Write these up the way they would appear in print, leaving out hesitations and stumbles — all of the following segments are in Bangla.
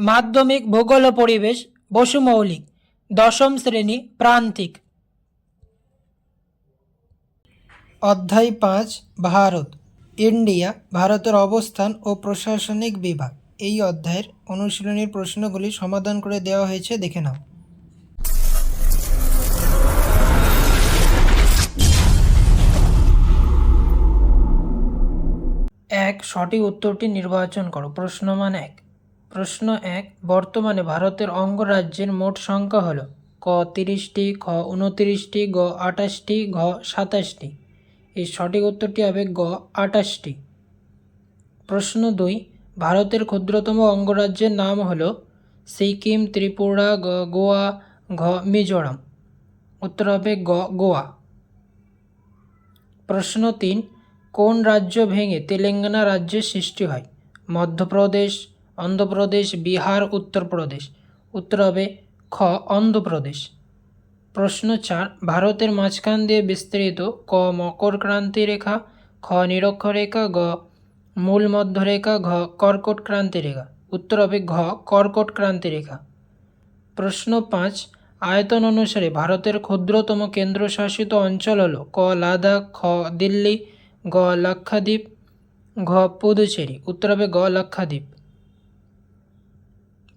মাধ্যমিক ভূগোল ও পরিবেশ বসু মৌলিক, দশম শ্রেণী প্রান্তিক। অধ্যায় 5 ভারত। ইন্ডিয়া ভারতের অবস্থান ও প্রশাসনিক বিভাগ। এই অধ্যায়ের অনুশীলনীর প্রশ্নগুলি সমাধান করে দেওয়া হয়েছে, দেখে নাও। এক, সঠিক উত্তরটি নির্বাচন করো। প্রশ্ন মান 1। প্রশ্ন 1, বর্তমানে ভারতের অঙ্গরাজ্যের মোট সংখ্যা হল ক 30টি, খ 29টি, গ 28টি, ঘ 27টি। এই সঠিক উত্তরটি হবে গ 28টি। প্রশ্ন 2, ভারতের ক্ষুদ্রতম অঙ্গরাজ্যের নাম হল সিকিম, ত্রিপুরা, গ গোয়া, ঘ মিজোরাম। উত্তর হবে গ গোয়া। প্রশ্ন 3, কোন রাজ্য ভেঙে তেলেঙ্গানা রাজ্যের সৃষ্টি হয়? মধ্যপ্রদেশ, অন্ধ্রপ্রদেশ, বিহার, উত্তরপ্রদেশ। উত্তর হবে খ অন্ধ্রপ্রদেশ। প্রশ্ন 4, ভারতের মাঝখান দিয়ে বিস্তৃত ক মকরক্রান্তি রেখা, খ নিরক্ষরেখা, গ মূল মধ্যরেখা, ঘ কর্কট ক্রান্তি রেখা। উত্তর হবে ঘ কর্কট ক্রান্তি রেখা। প্রশ্ন 5, আয়তন অনুসারে ভারতের ক্ষুদ্রতম কেন্দ্রশাসিত অঞ্চল হল ক লাদাখ, খ দিল্লি, গ লাক্ষাদ্বীপ, ঘ পুদুচেরি। উত্তর হবে গ লাক্ষাদ্বীপ।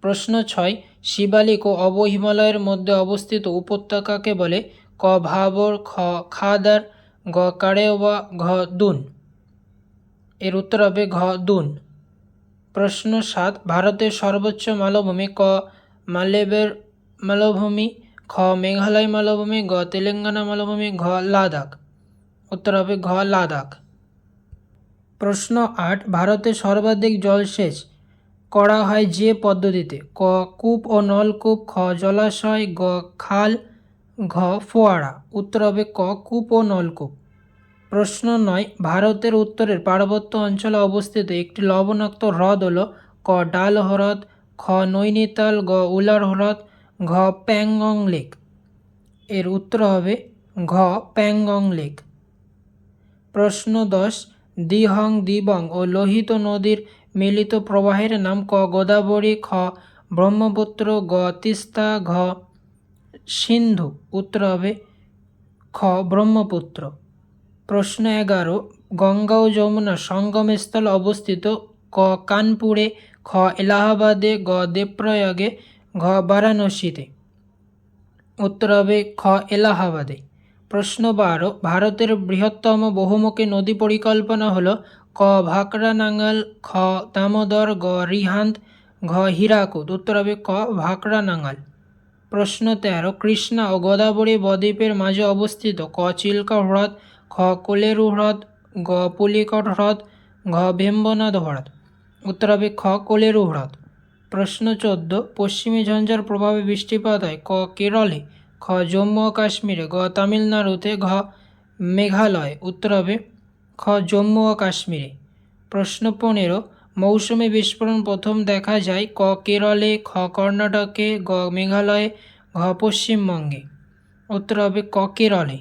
প্রশ্ন 6, শিবালিক ও অবহিমালয়ের মধ্যে অবস্থিত উপত্যকাকে বলে? ক ভাবর, খ খাদার, গ কারেওয়া, ঘ দুন। এর উত্তর হবে ঘ দুন। প্রশ্ন 7, ভারতের সর্বোচ্চ মালভূমি ক মালবের মালভূমি, খ মেঘালয় মালভূমি, গ তেলেঙ্গানা মালভূমি, ঘ লাদাখ। উত্তর হবে ঘ লাদাখ। প্রশ্ন 8, ভারতের সর্বাধিক জলসেচ করা হয় যে পদ্ধতিতে? ক কূপ ও নলকূপ, খ জলাশয়, গ খাল, ঘ ফোয়ারা। উত্তর হবে ক কূপ ও নলকূপ। প্রশ্ন 9, ভারতের উত্তরের পার্বত্য অঞ্চলে অবস্থিত একটি লবণাক্ত হ্রদ হল ক ডাল হ্রদ, খ নৈনিতাল, গ উলার হ্রদ, ঘ প্যাংগং লেক। এর উত্তর হবে ঘ প্যাংগং লেক। প্রশ্ন 10, দিহং, দিবং ও লোহিত নদীর মিলিত প্রবাহের নাম? ক গোদাবরী, খ ব্রহ্মপুত্র, গ তিস্তা, ঘ সিন্ধু। উত্তর হবে খ ব্রহ্মপুত্র। প্রশ্ন 11, গঙ্গা ও যমুনা সঙ্গমস্থল অবস্থিত? ক কানপুরে, খ এলাহাবাদে, গ দেবপ্রয়াগে, ঘ বারাণসীতে। উত্তর হবে খ এলাহাবাদে। প্রশ্ন 12, ভারতের বৃহত্তম বহুমুখী নদী পরিকল্পনা হল? ক ভাকরা নাঙ্গাল, খ দামোদর, গ রিহান্দ, ঘ হীরাকুদ। উত্তর হবে ক ভাকরা নাঙ্গাল। প্রশ্ন 13, কৃষ্ণা ও গোদাবরী বদ্বীপের মাঝে অবস্থিত? ক চিল্কা হ্রদ, খ কোলেরু হ্রদ, গ পুলিকট হ্রদ, ঘ ভেম্বনাথ হ্রদ। উত্তর হবে খ কোলেরু হ্রদ। প্রশ্ন 14, পশ্চিমী ঝঞ্ঝার প্রভাবে বৃষ্টিপাত হয়? ক কেরলে, খ জম্মু ও কাশ্মীরে, গ তামিলনাড়ুতে, ঘ মেঘালয়। উত্তর হবে খ জম্মু ও কাশ্মীরে। প্রশ্ন 15, মৌসুমী বিস্ফোরণ প্রথম দেখা যায়? ক কেরলে, খ কর্ণাটকে, গ মেঘালয়ে, ঘ পশ্চিমবঙ্গে। উত্তর হবে ক কেরলে।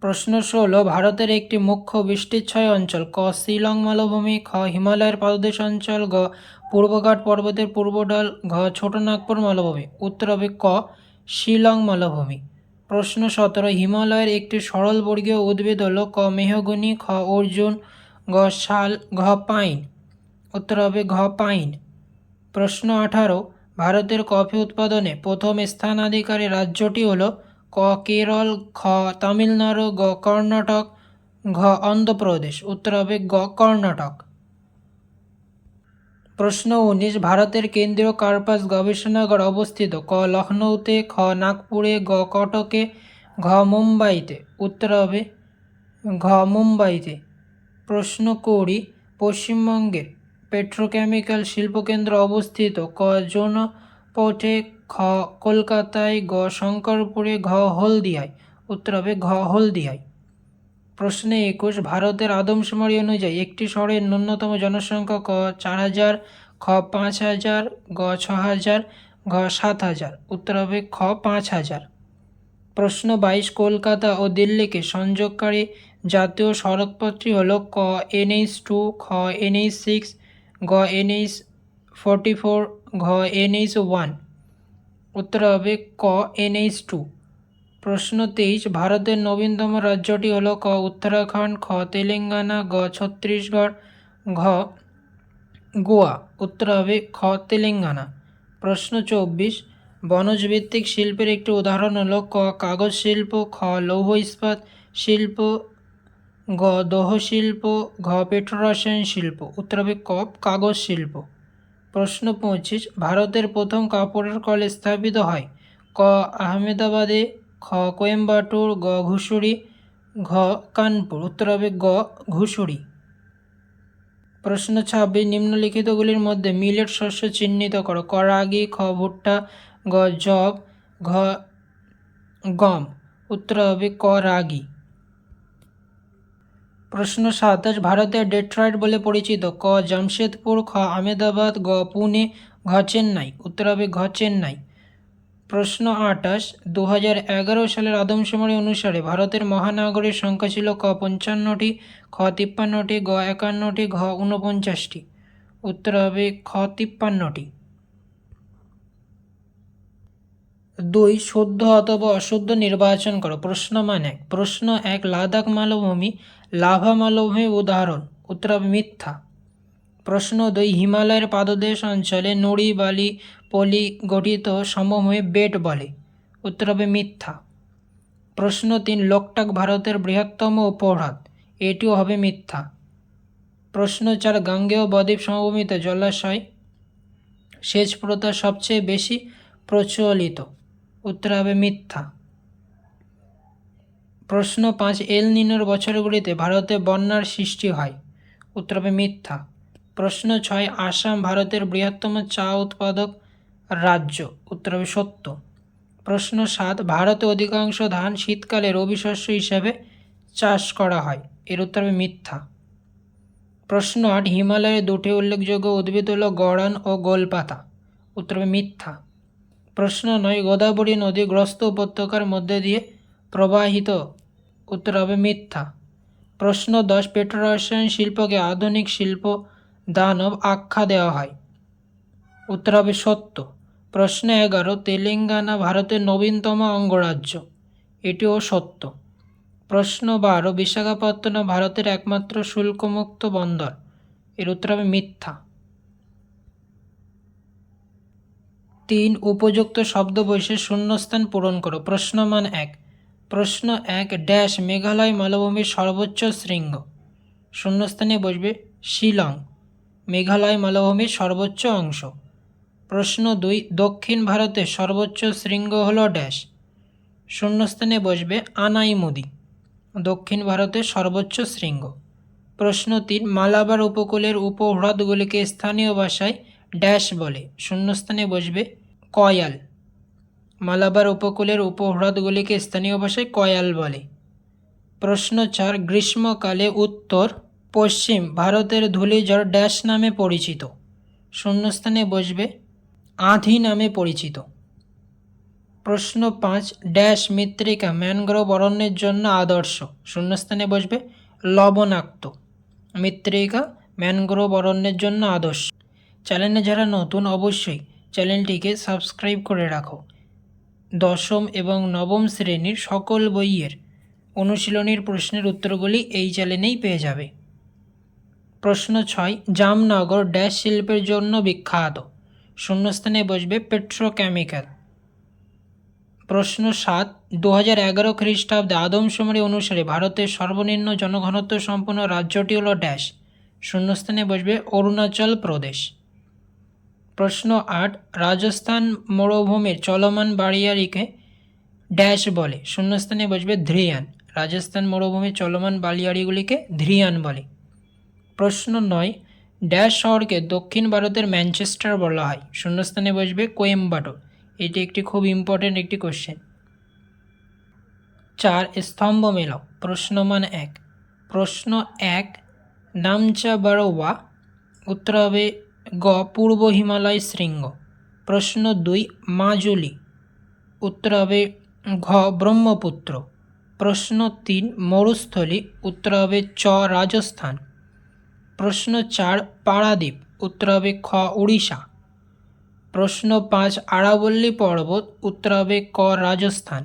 প্রশ্ন 16, ভারতের একটি মুখ্য বৃষ্টিচ্ছয় অঞ্চল? ক শিলং মালভূমি, খ হিমালয়ের পাদদেশ অঞ্চল, গ পূর্বঘাট পর্বতের পূর্বঢাল, ঘ ছোটনাগপুর মালভূমি। উত্তর হবে ক শিলং মালভূমি। প্রশ্ন 17, হিমালয়ের একটি সরলবর্গীয় উদ্ভিদ হল? ক মেহগনি, খ অর্জুন, গ শাল, ঘ পাইন। উত্তর হবে ঘ পাইন। প্রশ্ন 18, ভারতের কফি উৎপাদনে প্রথম স্থানাধিকারী রাজ্যটি হল? ক কেরল, খ তামিলনাড়ু, গ কর্ণাটক, ঘ অন্ধ্রপ্রদেশ। উত্তর হবে গ কর্ণাটক। প্রশ্ন 19, ভারতের কেন্দ্রীয় কার্পাস গবেষণাগার অবস্থিত? ক লখনৌতে, খ নাগপুরে, গ কটকে, ঘ মুম্বাইতে। উত্তর হবে ঘ মুম্বাইতে। প্রশ্ন 20, পশ্চিমবঙ্গের পেট্রোকেমিক্যাল শিল্পকেন্দ্র অবস্থিত? ক জোনপথে, খ কলকাতায়, গ শঙ্করপুরে, ঘ হলদিয়ায়। উত্তর হবে ঘ হলদিয়ায়। প্রশ্ন 21, ভারতের আদমশুমারি অনুযায়ী একটি শহরের ন্যূনতম জনসংখ্যা? ক 4000, খ 5000, গ 6000, ঘ 7000। উত্তর হবে খ 5000। প্রশ্ন 22, কলকাতা ও দিল্লিকে সংযোগকারী জাতীয় সড়কপথটি হল? ক NH2, খ NH6, গ NH NH44, ঘ NH1, উত্তর হবে ক NH2। প্রশ্ন 23, ভারতের নবীনতম রাজ্যটি হলো ক উত্তরাখণ্ড, খ তেলেঙ্গানা, গ ছত্তিশগড়, ঘ গোয়া, উত্তর হবে খ তেলেঙ্গানা। প্রশ্ন 24, বনজ ভিত্তিক শিল্পের একটি উদাহরণ হলো ক কাগজ শিল্প, খ লৌহ ইস্পাত শিল্প, গ দোহ শিল্প, ঘ পেট্রোরসায়ন শিল্প, উত্তর হবে ক কাগজ শিল্প। প্রশ্ন 25, ভারতের প্রথম কাপড়ের কল স্থাপিত হয় ক আহমেদাবাদে, খ কোয়েম্বাটুর, গ ঘুষুরি, ঘ কানপুর, উত্তর হবে গ ঘুষুরি। প্রশ্ন 26, নিম্নলিখিতগুলির মধ্যে মিলেট শস্য চিহ্নিত করো ক রাগি, খ ভুট্টা, গ জব, ঘ গম, উত্তর হবে ক রাগি। প্রশ্ন 27, ভারতের ডেট্রয়েট বলে পরিচিত ক জামশেদপুর, খ আহমেদাবাদ, গ পুনে, ঘ চেন্নাই, উত্তর হবে ঘ চেন্নাই। প্রশ্ন 28, 2011 সালের আদমশুমারি অনুসারে ভারতের মহানগরীর সংখ্যা ছিল ক 55টি, খ 53টি, গ 51টি, ঘ 49টি, উত্তর হবে খ 53টি। 2, শুদ্ধ অথবা অশুদ্ধ নির্বাচন করো। প্রশ্ন 1, প্রশ্ন 1, লাদাখ মালভূমি লাভা মালভূমির উদাহরণ, উত্তর হবে মিথ্যা। প্রশ্ন 2, হিমালয়ের পাদদেশ অঞ্চলে নুড়ি বালি পলি গঠিত সমভূমি বেট বলে, উত্তর হবে মিথ্যা। প্রশ্ন 3, লোকটাক ভারতের বৃহত্তম উপহ্রদ, এটিও হবে মিথ্যা। প্রশ্ন 4, গাঙ্গেয় বদ্বীপ সমভূমিতে জলাশয় সেচ প্রথা সবচেয়ে বেশি প্রচলিত, উত্তর হবে মিথ্যা। প্রশ্ন 5, এল নিনোর বছরগুলিতে ভারতে বন্যার সৃষ্টি হয়, উত্তর হবে মিথ্যা। প্রশ্ন 6, আসাম ভারতের বৃহত্তম চা উৎপাদক রাজ্য, উত্তর হবে সত্য। প্রশ্ন 7, ভারতে অধিকাংশ ধান শীতকালে রবি শস্য হিসাবে চাষ করা হয়, এর উত্তর হবে মিথ্যা। প্রশ্ন 8, হিমালয়ের দুটি উল্লেখযোগ্য উদ্ভিদ হল গড়ান ও গোলপাতা, উত্তর হবে মিথ্যা। প্রশ্ন 9, গোদাবরী নদী গ্রস্ত উপত্যকার মধ্যে দিয়ে প্রবাহিত, উত্তর হবে মিথ্যা। প্রশ্ন 10, পেট্রোরসায়ন শিল্পকে আধুনিক শিল্প দানব আখ্যা দেওয়া হয়, উত্তর হবে সত্য। প্রশ্ন 11, তেলেঙ্গানা ভারতের নবীনতম অঙ্গরাজ্য, এটিও সত্য। প্রশ্ন 12, বিশাখাপত্তনম ভারতের একমাত্র শুল্কমুক্ত বন্দর, এর উত্তর হবে মিথ্যা। 3, উপযুক্ত শব্দবৈশের শূন্যস্থান পূরণ করো। প্রশ্ন 1, প্রশ্ন 1, ড্যাশ মেঘালয় মালভূমির সর্বোচ্চ শৃঙ্গ, শূন্যস্থানে বসবে শিলং, মেঘালয় মালভূমির সর্বোচ্চ অংশ। প্রশ্ন 2, দক্ষিণ ভারতের সর্বোচ্চ শৃঙ্গ হল ড্যাশ, শূন্যস্থানে বসবে আনাইমুদি, দক্ষিণ ভারতের সর্বোচ্চ শৃঙ্গ। প্রশ্ন 3, মালাবার উপকূলের উপহ্রদগুলিকে স্থানীয় ভাষায় ড্যাশ বলে, শূন্যস্থানে বসবে কয়াল, মালাবার উপকূলের উপহ্রদগুলিকে স্থানীয় ভাষায় কয়াল বলে। প্রশ্ন 4, গ্রীষ্মকালে উত্তর পশ্চিম ভারতের ধূলিঝড় ড্যাশ নামে পরিচিত, শূন্যস্থানে বসবে আঁধি নামে পরিচিত। প্রশ্ন 5, ড্যাশ মৃত্তিকা ম্যানগ্রোভ অরণ্যের জন্য আদর্শ, শূন্যস্থানে বসবে লবণাক্ত, মৃত্তিকা ম্যানগ্রোভ অরণ্যের জন্য আদর্শ। চ্যানেলে যারা নতুন অবশ্যই চ্যানেলটিকে সাবস্ক্রাইব করে রাখো। দশম এবং নবম শ্রেণীর সকল বইয়ের অনুশীলনীর প্রশ্নের উত্তরগুলি এই চ্যানেলেই পেয়ে যাবে। প্রশ্ন 6, জামনগর ড্যাশ শিল্পের জন্য বিখ্যাত, শূন্যস্থানে বসবে পেট্রোকেমিক্যাল। প্রশ্ন 7, 2011 খ্রিস্টাব্দে আদমশুমারি অনুসারে ভারতের সর্বনিম্ন জনঘনত্ব সম্পন্ন রাজ্যটি হল ড্যাশ, শূন্যস্থানে বসবে অরুণাচল প্রদেশ। প্রশ্ন 8, রাজস্থান মরুভূমির চলমান বালিয়াড়িকে ড্যাশ বলে, শূন্যস্থানে বসবে ধৃয়ান, রাজস্থান মরুভূমির চলমান বালিয়াড়িগুলিকে ধৃয়ান বলে। প্রশ্ন 9, ড্যাশ শহরকে দক্ষিণ ভারতের ম্যানচেস্টার বলা হয়, শূন্যস্থানে বসবে কোয়েম্বাটোর, এটি একটি খুব ইম্পর্টেন্ট একটি কোশ্চেন। 4, স্তম্ভ মেলাও। প্রশ্ন 1, প্রশ্ন 1, নামচা বারোয়া, উত্তর হবে গ পূর্ব হিমালয় শৃঙ্গ। প্রশ্ন 2, মাজুলি, উত্তর হবে ঘ ব্রহ্মপুত্র। প্রশ্ন 3, মরুস্থলী, উত্তর হবে চ রাজস্থান। প্রশ্ন 4, পারাদ্বীপ, উত্তর হবে খ উড়িষ্যা। প্রশ্ন 5 আরাবল্লী পর্বত, উত্তর হবে ক রাজস্থান।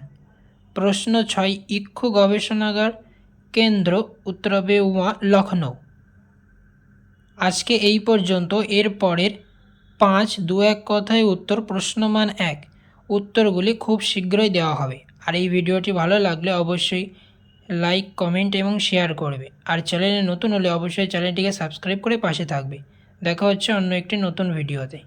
প্রশ্ন 6 ইক্ষু গবেষণাগার কেন্দ্র, উত্তর হবে লখনৌ। আজকে এই পর্যন্ত। এর পরের 5, 2, 1 কথায় উত্তর প্রশ্নমান 1 উত্তরগুলি খুব শীঘ্রই দেওয়া হবে। আর এই ভিডিওটি ভালো লাগলে অবশ্যই লাইক, কমেন্ট এবং শেয়ার করবে। আর চ্যানেলে নতুন হলে অবশ্যই চ্যানেলটিকে সাবস্ক্রাইব করে পাশে থাকবে। দেখা হচ্ছে অন্য একটি নতুন ভিডিওতে।